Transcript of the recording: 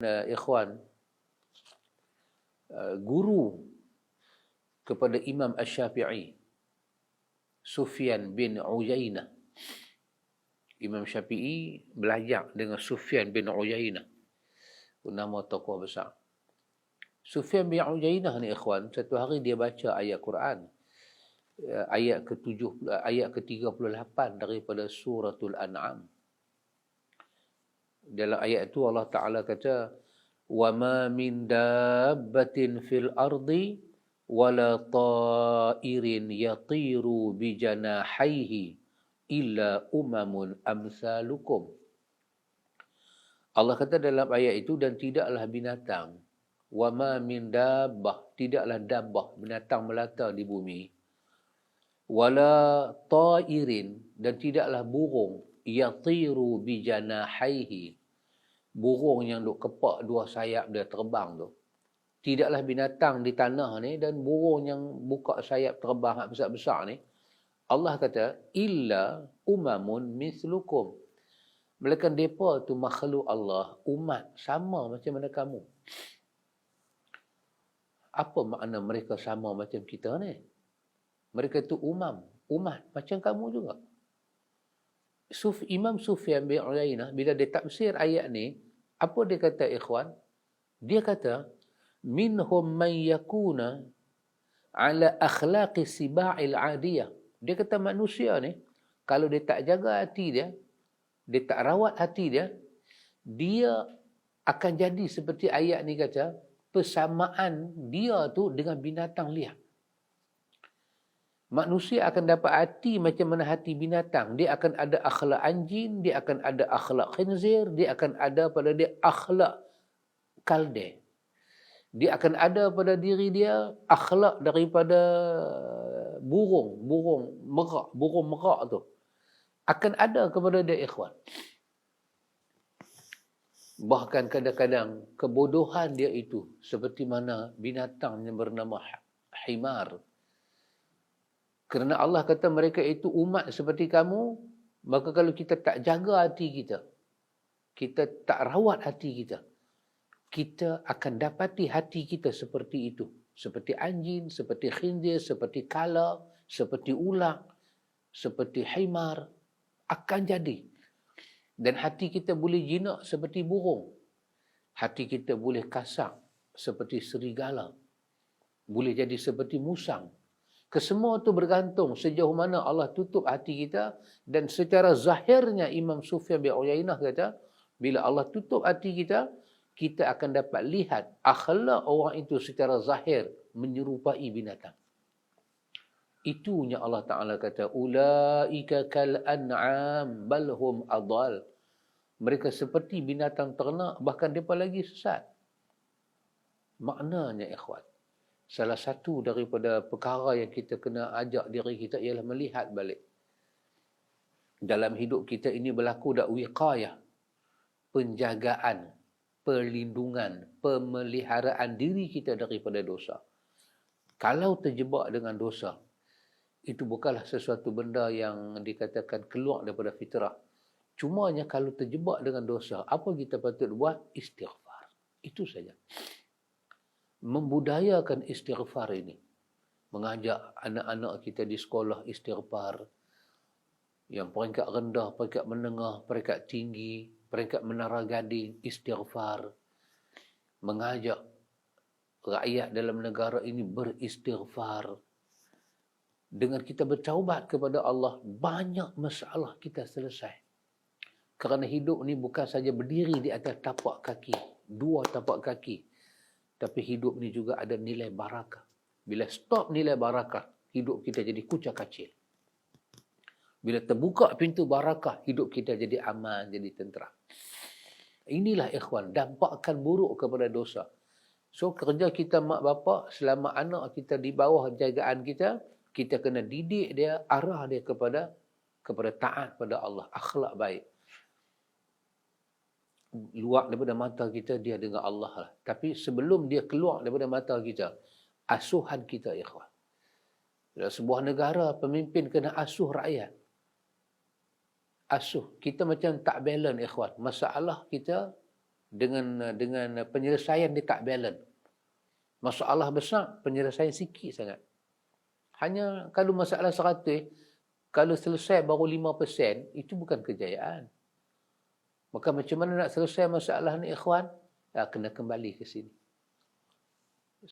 Ikhwan, guru kepada Imam Asy-Syafi'i, Sufyan bin Uyainah. Imam Syafi'i belajar dengan Sufyan bin Uyainah, nama tokoh besar. Sufyan bin Uyainah ni ikhwan, satu hari dia baca ayat Quran, ayat ke-38 daripada suratul An'am. Dalam ayat itu Allah Ta'ala kata, وَمَا مِنْ دَابَّةٍ فِي الْأَرْضِ وَلَا طَائِرٍ يَطِيرُ بِجَنَاحَيْهِ إِلَّا أُمَمٌ أَمْثَالُكُمْ. Allah kata dalam ayat itu, dan tidaklah binatang, وَمَا مِنْ دَابَّةٍ, tidaklah dabbah, binatang melata di bumi, وَلَا طَائِرٍ, dan tidaklah burung, يَطِيرُ بِجَنَاحَيْهِ, burung yang duk kepak dua sayap dia terbang tu. Tidaklah binatang di tanah ni dan burung yang buka sayap terbang besar-besar ni. Allah kata, illa umamun mislukum. Melainkan mereka tu makhluk Allah, umat sama macam mana kamu. Apa makna mereka sama macam kita ni? Mereka tu umat macam kamu juga. Imam Sufyan bin Uyainah bila dia tafsir ayat ni, apa dia kata ikhwan? Dia kata, minhum man yakuna ala akhlaqi siba'il adiyah. Dia kata manusia ni, kalau dia tak jaga hati dia tak rawat hati dia, dia akan jadi seperti ayat ni kata, persamaan dia tu dengan binatang liar. Manusia akan dapat hati macam mana hati binatang. Dia akan ada akhlak anjing, dia akan ada akhlak khinzir, dia akan ada pada dia akhlak kalde. Dia akan ada pada diri dia akhlak daripada burung merak tu. Akan ada kepada dia ikhwan. Bahkan kadang-kadang kebodohan dia itu seperti mana binatang yang bernama himar. Kerana Allah kata mereka itu umat seperti kamu, maka kalau kita tak jaga hati kita, kita tak rawat hati kita, kita akan dapati hati kita seperti itu. Seperti anjing, seperti khinzir, seperti kala, seperti ular, seperti himar, akan jadi. Dan hati kita boleh jinak seperti burung. Hati kita boleh kasar seperti serigala. Boleh jadi seperti musang. Kesemua itu bergantung sejauh mana Allah tutup hati kita. Dan secara zahirnya Imam Sufyan bin Uyainah kata, bila Allah tutup hati kita, kita akan dapat lihat akhlak orang itu secara zahir menyerupai binatang. Itunya Allah Ta'ala kata, ulaika kal an'am balhum adal. Mereka seperti binatang ternak, bahkan mereka lagi sesat. Maknanya ikhwan, salah satu daripada perkara yang kita kena ajak diri kita ialah melihat balik. Dalam hidup kita ini berlaku dak wiqayah, penjagaan, perlindungan, pemeliharaan diri kita daripada dosa. Kalau terjebak dengan dosa, itu bukanlah sesuatu benda yang dikatakan keluar daripada fitrah. Cumanya kalau terjebak dengan dosa, apa kita patut buat? Istighfar. Itu saja. Membudayakan istighfar ini. Mengajak anak-anak kita di sekolah istighfar. Yang peringkat rendah, peringkat menengah, peringkat tinggi, peringkat menara gading, istighfar. Mengajak rakyat dalam negara ini beristighfar. Dengan kita bertaubat kepada Allah, banyak masalah kita selesai. Kerana hidup ni bukan saja berdiri di atas tapak kaki, dua tapak kaki. Tapi hidup ni juga ada nilai barakah. Bila stop nilai barakah, hidup kita jadi kucak kacil. Bila terbuka pintu barakah, hidup kita jadi aman, jadi tentera. Inilah ikhwan, dampakkan buruk kepada dosa. So kerja kita mak bapak, selama anak kita di bawah jagaan kita, kita kena didik dia, arah dia kepada taat pada Allah, akhlak baik. Luar daripada mata kita, dia dengan Allah lah. Tapi sebelum dia keluar daripada mata kita, asuhan kita ikhwan. Dalam sebuah negara, pemimpin kena asuh rakyat. Asuh. Kita macam tak balance ikhwan. Masalah kita dengan penyelesaian dia tak balance. Masalah besar, penyelesaian sikit sangat. Hanya kalau masalah 100, kalau selesai baru 5%, itu bukan kejayaan. Maka macam mana nak selesai masalah ni ikhwan? Kena kembali ke sini.